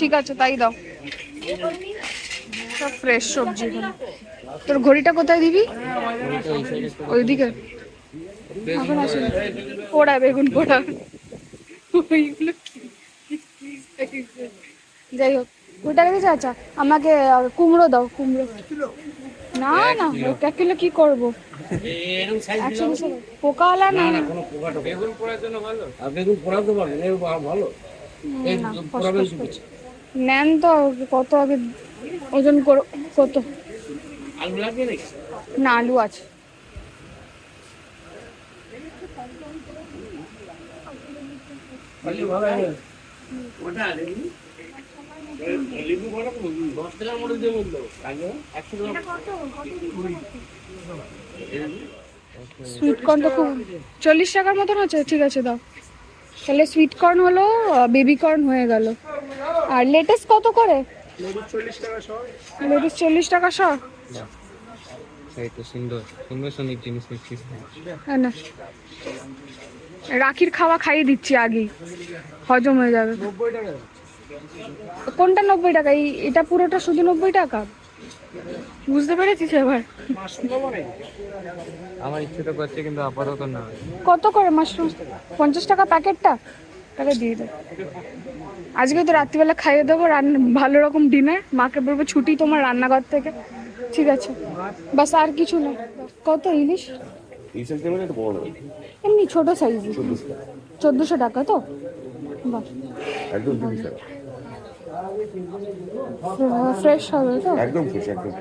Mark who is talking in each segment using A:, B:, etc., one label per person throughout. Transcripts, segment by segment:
A: ঠিক আছে তাই দাও, সব ফ্রেশ সবজি। তোর ঘড়িটা কোথায় দিবি? ওইদিকে এখন আসে পোড়া বেগুন পোড়া ওইগুলো যাই হোক। ওইটা দিয়েছে। আচ্ছা আমাকে কুমড়ো দাও, কুমড়ো। না না 1 কিলো কি করবো, 120 পোকাওয়ালা না।
B: বেগুন পোড়ার জন্য ভালো, আর বেগুন পোড়াতে পারবেন ভালো।
A: নেন তো কত আগে ওজন করো কত।
B: আলু লাগবে নাকি?
A: না আলু আছে।
B: লেবু বড় 10 টাকার মডেল দিয়ে বললো আগে 100 টাকা।
A: সুইট কর্ন তো খুব 40 টাকার মতন আছে। ঠিক আছে দাও তাহলে। সুইট কর্ন হলো, বেবি কর্ন হয়ে গেল। আর লেটেস্ট কত করে? লেটেস্ট 40 টাকা শ।
B: এই তো সুন্দর সুন্দর সুন্দর জিনিস দেখছি।
A: হ্যাঁ না, রাখির খাওয়া খাইয়ে দিচ্ছি আগেই, হজম হয়ে যাবে।
B: 90 টাকা।
A: কোনটা 90 টাকা? এটা পুরোটা শুধু 90 টাকা? বুঝতে পেরেছিস এবার?
B: আমার ইচ্ছে তো করছে কিন্তু আপাতত না।
A: কত করে মাশরুম? 50 টাকা প্যাকেটটা? তাহলে দিয়ে দে। আজকে তো রাত্রিবেলা খাইয়ে দেবো ভালো রকম ডিনার। মাকে বলবো ছুটি তোমার রান্নাঘর থেকে। ঠিক আছে বাস, আর কিছু না। কত ইলিশ? এমনি ছোট সাইজ 1400 টাকা তো? বাহ ফ্রেশ হবে তো একদম ফ্রেশ একদম।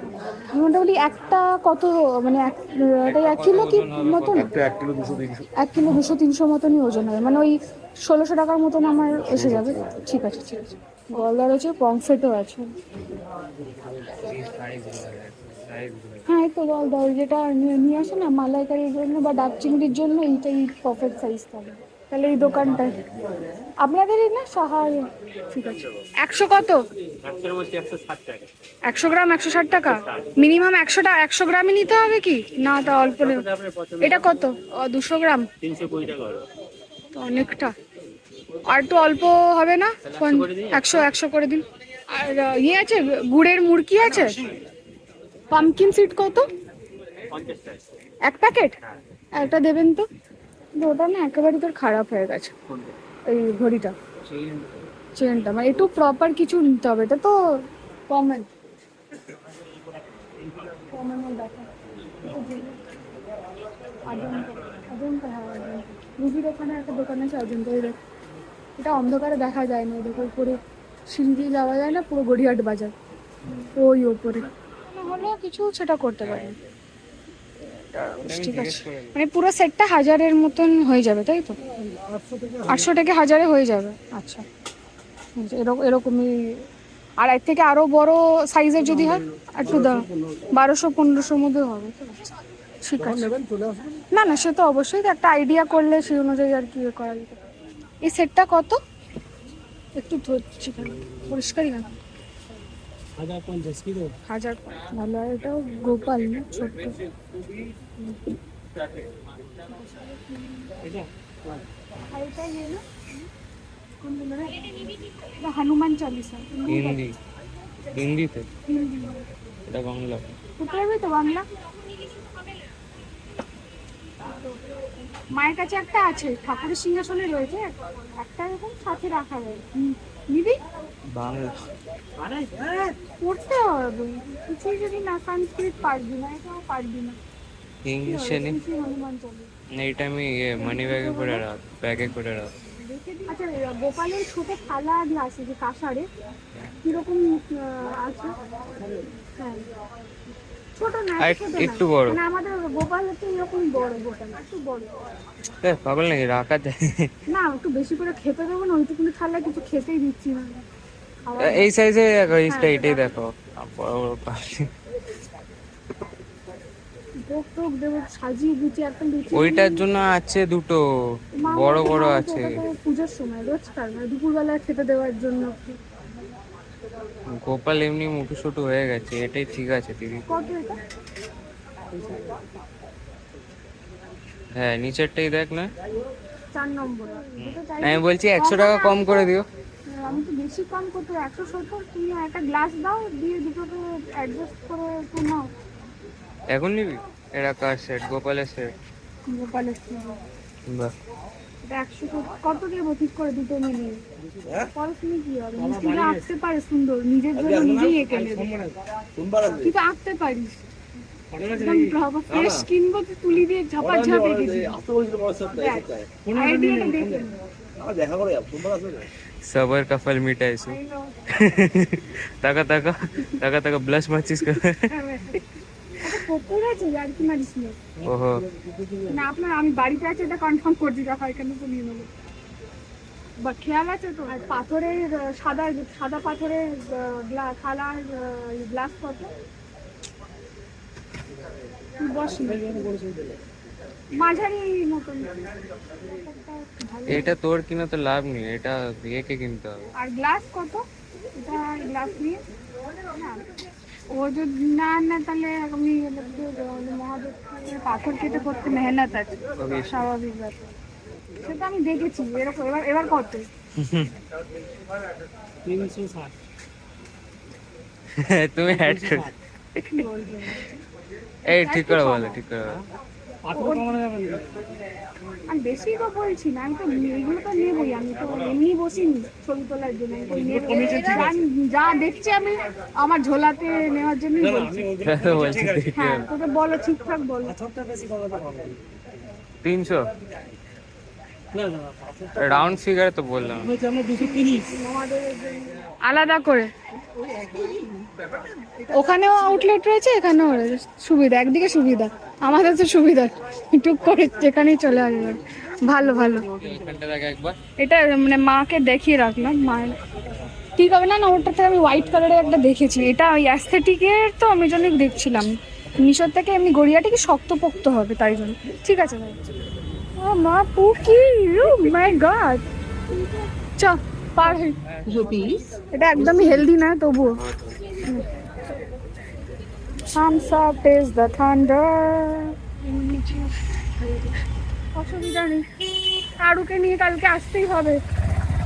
A: মোটামুটি একটা কত মানে এটা 1 কিলো কি মতন?
C: 1 কিলো 200-300।
A: 1 কিলো 200-300 মতনই ওজন হবে, মানে ওই 1600 টাকার মতন আমার এসে যাবে। ঠিক আছে ঠিক আছে। গলদার আছে, পমফ্রেটও আছে। হ্যাঁ এই তো গলদার যেটা নিয়ে আসে না মালাইকারির জন্য বা ডাব চিংড়ির জন্য, এইটাই পারফেক্ট সাইজ থাকে। তাহলে এই দোকানটায় আপনাদেরই না সাহার? ঠিক আছে। 100 কত? 100 গ্রাম 160 টাকা। মিনিমাম 100 গ্রামই নিতে হবে কি না? তা অল্প এটা কত? 200 গ্রাম
B: 320 টাকা।
A: তো অনেকটা। আর একটু অল্প হবে না? 100 করে দিন। আর ইয়ে আছে, গুড়ের মুড়কি আছে? পামকিন সিড কত?
B: 50 টাকা
A: 1 প্যাকেট? একটা দেবেন তো। ওটা না একেবারে তোর খারাপ হয়ে গেছে এই ঘড়িটা, চেনটা। মানে একটু প্রপার কিছু নিতে হবে। এটা তো কমন দেখা। অজন্তা হ্যাঁ রুবির ওখানে একটা দোকান আছে অজন্তা। এটা অন্ধকারে দেখা যায় না, দেখো উপরে সিঁড়ি দিয়ে যাওয়া যায় না, পুরো গড়িয়াহাট বাজার ওই ওপরে হলো কিছু সেটা করতে পারি। ঠিক আছে মানে পুরো সেটটা 1000-এর মতন হয়ে যাবে তাই তো? 800 থেকে 1000-এ হয়ে যাবে। আচ্ছা এরকমই। আর এর থেকে আরো বড় সাইজের যদি হয় একটু দাম 1200-1500-র মধ্যে হবে। ঠিক আছে না না সে তো অবশ্যই, একটা আইডিয়া করলে সেই অনুযায়ী আর কি করা যেতে। এই সেটটা কত? একটু ধরছি পরিষ্কারই না। 1000 ভালো। আর এটাও গোপাল না ছোট্ট? হনুমান চালিসা
B: হিন্দিতে, এটা বাংলা।
A: পারবি তো বাংলা? মায়ের কাছে একটা আছে, ঠাকুরের সিংহাসনে রয়েছে একটা, এরকম সাথে রাখা যায়। নিবি?
B: বাংলা
A: পড়তে হবে কিছুই যদি না, সংস্কৃত পারবি না, এটাও পারবি না।
B: ইংলিশে নেই।
A: হনুমান চালিসা
B: এইটা আমি মানি ব্যাগে করে রাখ, ব্যাগে করে রাখ।
A: আচ্ছা গোপালের ছোট থালা আছে যে কাঁসারে, কিরকম আছে? হ্যাঁ ছোট না,
B: একটু বড়।
A: মানে আমাদের গোপাল হচ্ছে এরকম বড়, গোপাল একটু বড়।
B: পাগল নাকি রাখা যায়
A: না একটু বেশি করে খেতে দেবো না, ওইটুকুনি থালা কিছু খেতেই দিচ্ছি না।
B: এই সাইজে এটাই দেখো বড় বড় পাশে।
A: সাজিয়ে গুছিয়ে একদম।
B: ওইটার জন্য আছে দুটো বড় বড় আছে।
A: পুজোর সময় রোজকার মানে দুপুরবেলা খেতে দেওয়ার জন্য।
B: গোপাল এমনি মুটু সুটু হয়ে গেছে, এটাই ঠিক আছে দিদি।
A: কত এটা?
B: হ্যাঁ নিচেরটাই দেখ না।
A: 4 নম্বর।
B: আমি বলছি 100 টাকা কম করে দিও।
A: আমি তো বেশি কম করতে 170, তুমি একটা গ্লাস দাও দিয়ে দুটোকে অ্যাডজাস্ট করে একটু নাও।
C: এখন নিবি? এটা কার সেট? গোপালের সেট।
A: গোপালের
C: বাহ,
A: এটা 170 কত দেবো ঠিক করে দুটো মিলিয়ে? পড়াশুনি কি হবে, মিস্ত্রিরা আঁকতে পারে সুন্দর, নিজের জন্য নিজেই এঁকে নেবে। তুই তো আঁকতে পারিস, একদম ফ্রেশ কিনবো তো তুলি দিয়ে ঝাপাঝাপ এঁকে দিবি। আইডিয়াটা দেখে নে।
C: सबर का फल मीठा है इसमें। ताका ताका ताका ताका ब्लश माचिस कर।
A: আচ্ছা কুকুর আছে আর কি মারিস না?
C: ओहो,
A: না আপনার আমি বাড়িতে আছে এটা কনফার্ম করছি, দেখা এখানে তো নিয়ে নেবো। বা খেয়াল আছে তো আর পাথরের সাদা সাদা পাথরের থালার গ্লাস কত? তুই বস না। মাঝারি মতন।
C: এটা তোর কিনা তো লাভ নেই, এটা দিয়ে কে কিনতে হবে।
A: আর গ্লাস কত? এটা গ্লাস নিয়ে না, ও যদি না না তাহলে আমি মহাদেব পাথর কেটে করতে মেহনত আছে, স্বাভাবিক ব্যাপার। সেটা আমি দেখেছি এরকম। এবার এবার কত?
B: 360।
C: তুমি অ্যাড কর।
A: কি বলছো?
C: এই ঠিক করে বলো, ঠিক করে বলো।
B: পাথর কমানো যাবে না।
A: আমি বেশি তো বলছি না, আমি তো এগুলো তো নেবই, আমি তো এমনি বসিনি ছবি তোলার জন্য, আমি তো নেবো। আমি যা দেখছি আমি আমার ঝোলাতে নেওয়ার জন্যই বলছি।
C: বলছি দেখতে
A: হ্যাঁ
C: হবে।
A: তোকে বলো ঠিকঠাক বলো।
C: 300
B: না না পাথরটা
C: রাউন্ড ফিগার তো বললাম।
B: হচ্ছে আমরা 230।
A: আলাদা করে ওখানেও আউটলেট রয়েছে, এখানেও রয়েছে, সুবিধা একদিকে সুবিধা, আমাদের তো সুবিধা টুক করে যেখানেই চলে আসবে। ভালো ভালো।
C: এখানটা দেখ একবার।
A: এটা মানে মাকে দেখিয়ে রাখলাম, মায়ের ঠিক হবে না। না ওটাতে আমি হোয়াইট কালারের একটা দেখেছি, এটা ওই অ্যাস্থেটিকের, তো আমি জন্য দেখছিলাম মিশোর থেকে এমনি গড়িয়াটা কি শক্তপোক্ত হবে তাই জন্য। ঠিক আছে ভাই। ও মা পুকি, ইউ মাই গড। চ পার হই। এটা একদমই হেলদি না তবুও। Thumbs up is the thunder. অসুবিধা নেই, আরুকে নিয়ে কালকে আসতেই হবে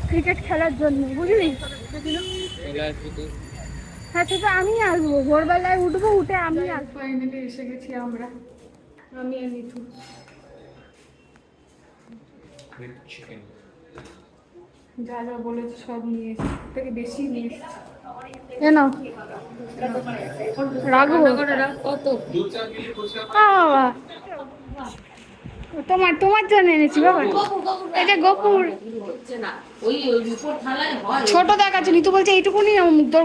A: ক্রিকেট খেলার জন্য, বুঝলি? হ্যাঁ সেটা আমি আসবো, ভোরবেলায় উঠবো, উঠে আমি আসবো। ফাইনালি এসে গেছি আমরা, আমি আর মিঠু। যা যা বলেছি সব নিয়ে এসেছি, থেকে বেশি নিয়ে এসেছি। এ নাও রাখবো কত? তোমার তোমার জন্য এনেছি বাবা। এই যে গোপুর ছোট দেখাচ্ছে, নিতু বলছে এইটুকুনি তোর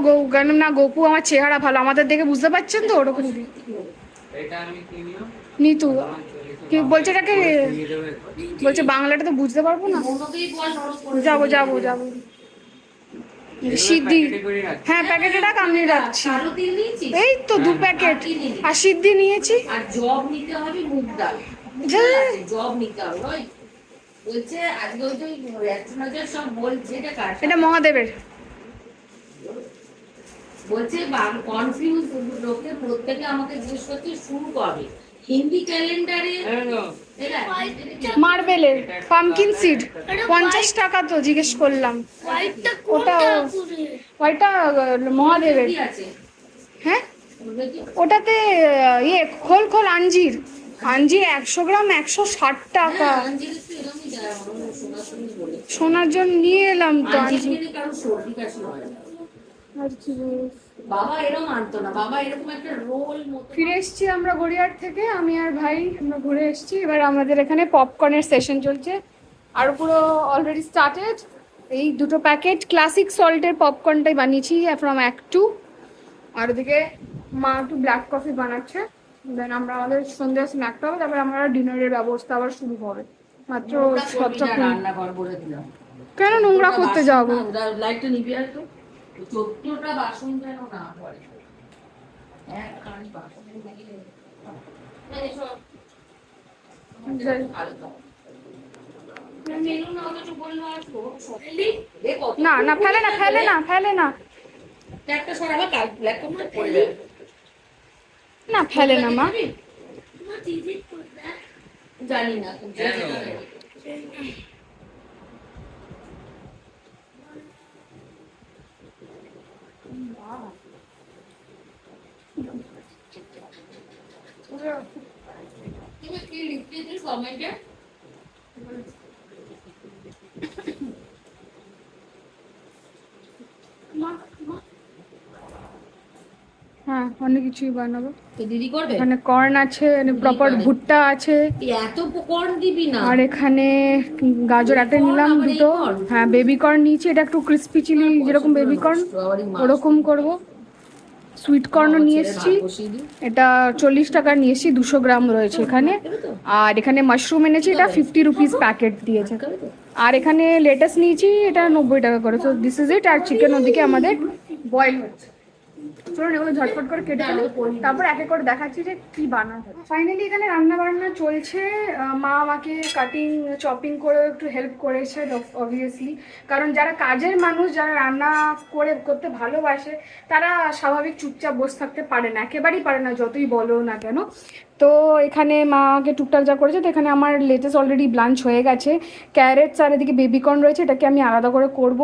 A: না গোপু আমার চেহারা ভালো, আমাদের দেখে বুঝতে পারছেন তো ওরকম। নিতু কি বলছে, এটাকে বলছে বাংলাটা তো বুঝতে পারবো না। যাবো যাবো যাবো সিদ্ধি। হ্যাঁ প্যাকেটে রাখ, আমি রাখছি। এই তো 2 প্যাকেট। আর সিদ্ধি নিয়েছি।
D: আর জব নিতে হবে, মুগ ডাল জব নিতে হবে। ওই বলছে আজকে ওই যে রেস্টুরেন্টে সব বলছে এটা কার,
A: এটা মহাদেবের।
D: বলছে কনফিউজ লোকে প্রত্যেকে আমাকে জিজ্ঞেস করছে শুরু কবে হিন্দি ক্যালেন্ডারে।
A: মার্বেলের পামকিন সিড 50 টাকা, তো জিজ্ঞেস করলাম। ওটা ওইটা মহাদেবের।
D: আছে
A: হ্যাঁ ওটাতে ইয়ে খোল খোল আঞ্জির, আঞ্জির 100 গ্রাম 160 টাকা।
D: আঞ্জলি তো এরকমই দেয়, আমার শোনাশুনি বলে
A: সোনার জন্য নিয়ে এলাম তো আঞ্জির।
D: আঞ্জলি কারো সর্দি কাশি হয় না।
A: আর কি বলবো?
D: বাবা এরকম আনতো না, বাবা এরকম একটা রোল মতো।
A: ফিরে এসেছি আমরা গড়িয়ার থেকে, আমি আর ভাই আমরা ঘুরে এসেছি। এবার আমাদের এখানে পপকর্নের সেশন চলছে, আর পুরো অলরেডি স্টার্টেড। এই 2 প্যাকেট ক্লাসিক সল্টের পপকর্নটাই বানিয়েছি ফ্রম অ্যাক্টু, আর ওদিকে মা একটু ব্ল্যাক কফি বানাচ্ছে। দেন আমরা আমাদের সন্ধ্যা স্ন্যাকটা হবে, তারপরে আমরা ডিনারের ব্যবস্থা আবার শুরু হবে। মাত্র 7টা।
D: রান্নাঘর বলে দিলাম,
A: কেন নোংরা করতে যাবো?
D: লাইটটা নিবি আর তো 14টা বাসন যেন না পড়ে, এক কাজ বাসন দিয়ে এসো ভালো তো।
A: না না ফেলে না ফেলে না ফেলে না
D: একটা সরাবা কাল ব্ল্যাক কমপ্লিট পড়ে যাবে।
A: না ফেলে না মা।
D: জানি না তুমি কি লিখতেছিস কমেন্টে?
A: হ্যাঁ অনেক কিছুই বানাবো।
D: তো দিদি করবে?
A: এখানে কর্ন আছে, প্রপার
D: করে।
A: ভুট্টা আছে,
D: এত কর্ন দিবি না।
A: আর এখানে গাজর একটা
D: Baby corn
A: নিলাম
D: আবার এই
A: দুটো।
D: corn?
A: হ্যাঁ বেবি কর্ন নিয়েছি, এটা একটু ক্রিস্পি চিলি যেরকম বেবি কর্ন
D: আবার এই মাছ।
A: ওরকম করব। সুইট কর্নও
D: আমার
A: নিয়ে
D: ছেলে
A: এসেছি,
D: ভাত বসিয়ে দিই।
A: এটা 40 টাকার নিয়েছি, 200 গ্রাম রয়েছে এখানে।
D: দেবে তো?
A: আর এখানে মাশরুম এনেছি, এটা 50 রুপিস প্যাকেট দিয়েছে।
D: খাবে তো?
A: আর এখানে লেটাস নিয়েছি, এটা 90 টাকা করে। তো দিস ইজ ইট। আর চিকেন ওদিকে আমাদের বয়েল হচ্ছে। চলুন এগুলো ঝটপট করে কেটে ফেলি, তারপর এক এক করে দেখাচ্ছি যে কি বানানো হয়। ফাইনালি এখানে রান্না বান্না চলছে। মা আমাকে কাটিং চপিং করে একটু হেল্প করেছে অবভিয়াসলি, কারণ যারা কাজের মানুষ, যারা রান্না করতে ভালোবাসে, তারা স্বাভাবিক চুপচাপ বসে থাকতে পারে না, একেবারেই পারে না, যতই বলো না কেন। তো এখানে মাকে টুকটাক যা করেছে। তো এখানে আমার লেটেস্ট অলরেডি ব্লাঞ্চ হয়ে গেছে। ক্যারেটস আর এদিকে বেবিকর্ন রয়েছে, এটাকে আমি আলাদা করে করব।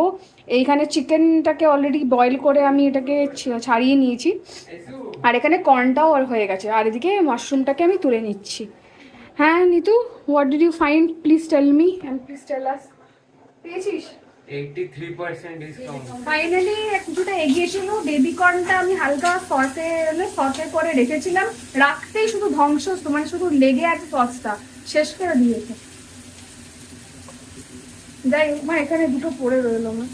A: এইখানে চিকেনটাকে অলরেডি বয়েল করে আমি এটাকে ছাড়িয়ে নিয়েছি। আর এখানে কর্নটাও হয়ে গেছে, আর এদিকে মাশরুমটাকে আমি তুলে নিচ্ছি। হ্যাঁ Nitu, what did you find? Please tell me and please tell us. পেয়েছিস?
C: 83% ডিসকাউন্ট।
A: ফাইনালি কিছুটা এগিয়েছিল। বেবি কর্নটা আমি হালকা সসে করে রেখেছিলাম, রাখতেই শুধু ধ্বংস, মানে শুধু লেগে আছে সসটা, শেষ করে দিয়েছে। যাই হোক, মা এখানে দুটো পড়ে রইলো মা।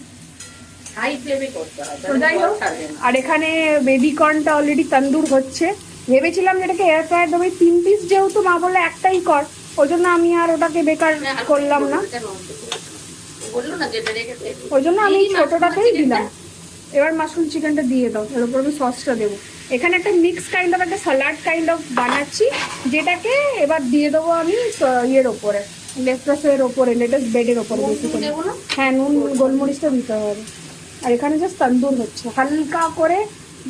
D: হাই ফ্লেমে করতে হয়।
A: তো যাই হোক, আর এখানে বেবি কর্নটা অলরেডি তন্দুর হচ্ছে। ভেবেছিলাম যে এটাকে এয়ার ফ্রায়ার দেবো, 3 পিস যেহেতু মা বললো একটাই কর, ওই জন্য আমি আর ওটাকে বেকার করলাম না,
D: বললো না যেটা রেখেছে।
A: ওই জন্য আমি ছোটটাতেই দিলাম। এবার মাশরুম চিকেনটা দিয়ে দাও, এর উপর আমি সসটা দেবো। এখানে একটা মিক্স কাইন্ড অফ, একটা স্যালাড কাইন্ড অফ বানাচ্ছি, যেটাকে এবার দিয়ে দেবো আমি ইয়ের ওপরে, লেটুসের ওপরে, লেটুস বেডের ওপরে বেসিক্যালি। হ্যাঁ নুন গোলমরিচটা দিতে হবে। আর এখানে জাস্ট তন্দুর হচ্ছে হালকা করে,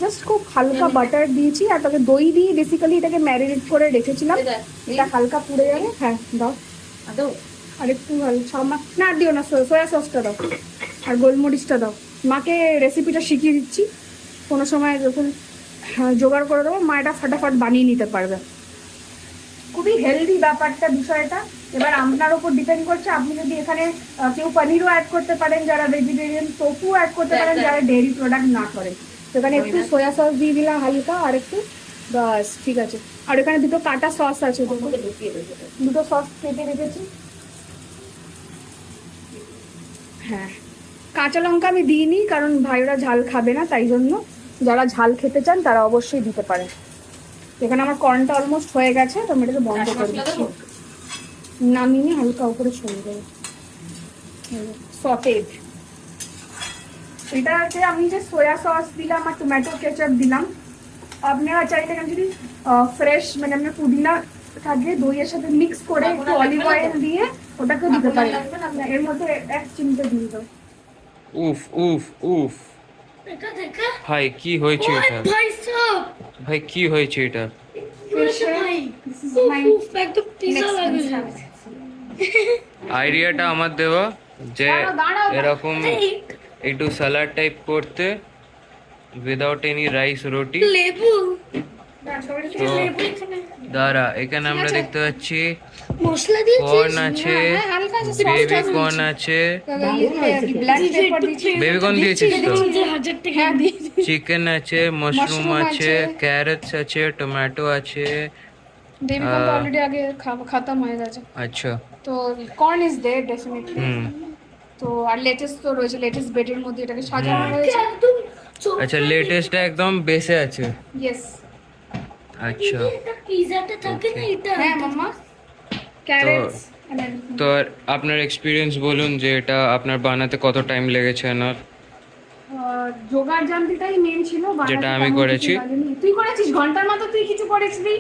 A: জাস্ট খুব হালকা বাটার দিয়েছি, আর তাকে দই দিয়ে বেসিক্যালি এটাকে ম্যারিনেট করে রেখেছিলাম। এটা হালকা পুড়ে যাবে। হ্যাঁ দাও, আর একটু না দিও না, সয়া সসটা দাও আর গোলমরিচটা দাও। মাকে রেসিপিটা শিখিয়ে দিচ্ছি, কোনো সময় যখন জোগাড় করে দেবো মা এটা ফাটাফাট বানিয়ে নিতে পারবে। খুবই হেলদি ব্যাপারটা, বিষয়টা। এবার আপনার ওপর ডিপেন্ড করছে, আপনি যদি এখানে কেউ পনিরও অ্যাড করতে পারেন যারা ভেজিটেরিয়ান, টোফু অ্যাড করতে পারেন যারা ডেয়ারি প্রোডাক্ট না করেন। তো এখানে একটু সয়া সস দিয়ে দিলাম হালকা, আর একটু, বাস ঠিক আছে। আর এখানে দুটো কাটা সস আছে, দুটো সস কেটে রেখেছি। হ্যাঁ কাঁচা লঙ্কা আমি দিইনি, কারণ ভাইরা ঝাল খাবে না, তাই জন্য যারা ঝাল খেতে চান তারা অবশ্যই দিতে পারেন। এখানে আমার কর্নটা অলমোস্ট হয়ে গেছে, তো আমি এটাকে বন্ধ করে দিচ্ছি। নামিয়ে হালকা উপরে ছড়িয়ে দেবো সটেড। এটাতে আমি যে সয়া সস দিলাম আর টমেটো কেচাপ দিলাম, আপনারা চাইলে এখানে যদি ফ্রেশ মানে আপনার পুদিনা থাকে দইয়ের সাথে মিক্স করে একটু অলিভ অয়েল দিয়ে ওটাকে দিতে পারেন। এর মধ্যে 1 চিমটে দিয়ে দাও।
C: উফ উফ উফ, ভাই কি হয়েছে এটা? ভাই কি হয়েছে এটা? আইডিয়াটা আমার দেওয়া যে এরকম একটু স্যালাড টাইপ করতে, উইদাউট এনি রাইস রুটি। তো দাঁড়া, এখানে আমরা দেখতে পাচ্ছি কর্ন আছে, বেবি কর্ন আছে, বেবি কর্ন দিয়েছিস তো, চিকেন আছে, মাশরুম আছে, ক্যারেটস আছে, টমেটো আছে।
A: বেবি কর্ন অলরেডি আগে খতম হয়ে গেছে,
C: আচ্ছা,
A: তো কর্ন ইজ দেয়ার ডেফিনেটলি।
C: হুম,
A: তো আর লেটেস্ট তো রয়েছে, লেটেস্ট বেডের মধ্যে এটাকে সাজানো হয়েছে।
C: আচ্ছা লেটেস্টটা একদম বেসে আছে।
A: ইয়েস,
C: আচ্ছা,
E: পিজাটা থাকে না এটা
A: হ্যাঁ মাম্মা, ক্যারেটস।
C: তো আপনার এক্সপিরিয়েন্স বলুন যে এটা আপনার বানাতে কত টাইম লেগেছে না?
A: জোগাড় জানতিটাই মেন ছিল, বানাতে
C: যেটা আমি
A: তেমন কিছু
C: করেছি।
A: লাগেনি। তুই করেছিস ঘন্টার মতো, তুই কিছু করেছিলি।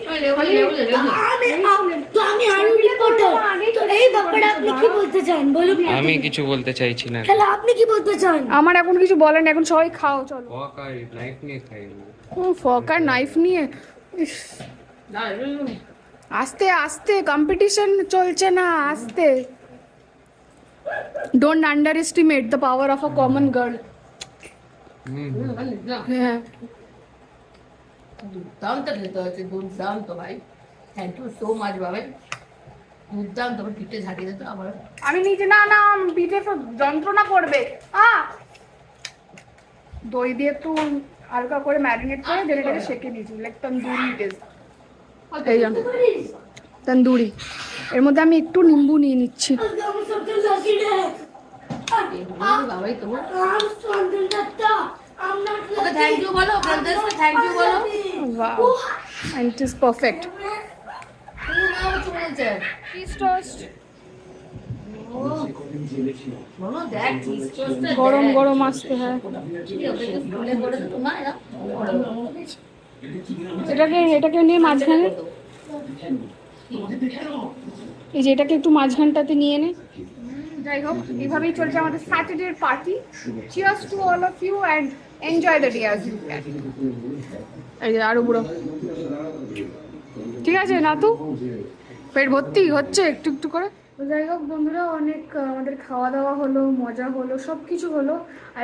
E: আমি আলু রিপোর্টার, তো এই ব্যাপারে আপনি কি বলতে চান বলুন?
C: আমি কিছু বলতে চাইছি না।
E: তাহলে আপনি কি বলতে চান?
A: আমার এখন কিছু বলেন, এখন সবাই খাও চলো।
C: নাইফ নিয়ে খাই।
A: ফর্ক আর নাইফ নিয়ে, ইস, আস্তে আস্তে, কম্পিটিশন চলছে না, আস্তে। Don't under estimate the power of a common girl. হ্যাঁ
D: দুর্দান্ত খেতে হয়েছে, দুর্দান্ত ভাই। থ্যাংক ইউ সো মাচ বাবা, দুর্দান্ত। তোমার পিঠে ঝাঁকিয়ে দিত আবার।
A: আমি নিজে না না পিঠে তো যন্ত্রণা করবে। দই দিয়ে একটু হালকা করে ম্যারিনেট করে এটাকে সেকে নিয়েছি, লাইক তন্দুরি টেস্ট। এই জন্য তন্দুরি, এর মধ্যে আমি একটু নিম্বু নিয়ে নিচ্ছি।
E: I'm something lucky day.
D: বাবাই তোমার
E: I'm something lucky. I'm not
D: okay thank you বলো, ব্রাদার্সকে থ্যাংক ইউ বলো।
A: Wow, and it is perfect.
D: তুমি নাও চলেছে
A: Cheese toast,
D: বলো দেখ চিজ টোস্টটা
A: গরম গরম আসতে হয়।
D: স্কুলে করে তো তোমার না
A: এটাকে নিয়ে মাঝখানে, এই যে এটাকে একটু মাঝখানটাতে নিয়ে নে। যাই হোক, এইভাবেই চলছে আমাদের স্যাটারডের party. Cheers to all of you and enjoy the day as you can. এই যে আরো বুড়ো, ঠিক আছে না তো পেট ভর্তি হচ্ছে একটু একটু করে। তো যাই হোক বন্ধুরা, অনেক আমাদের খাওয়া দাওয়া হলো, মজা হলো, সব কিছু হলো। আর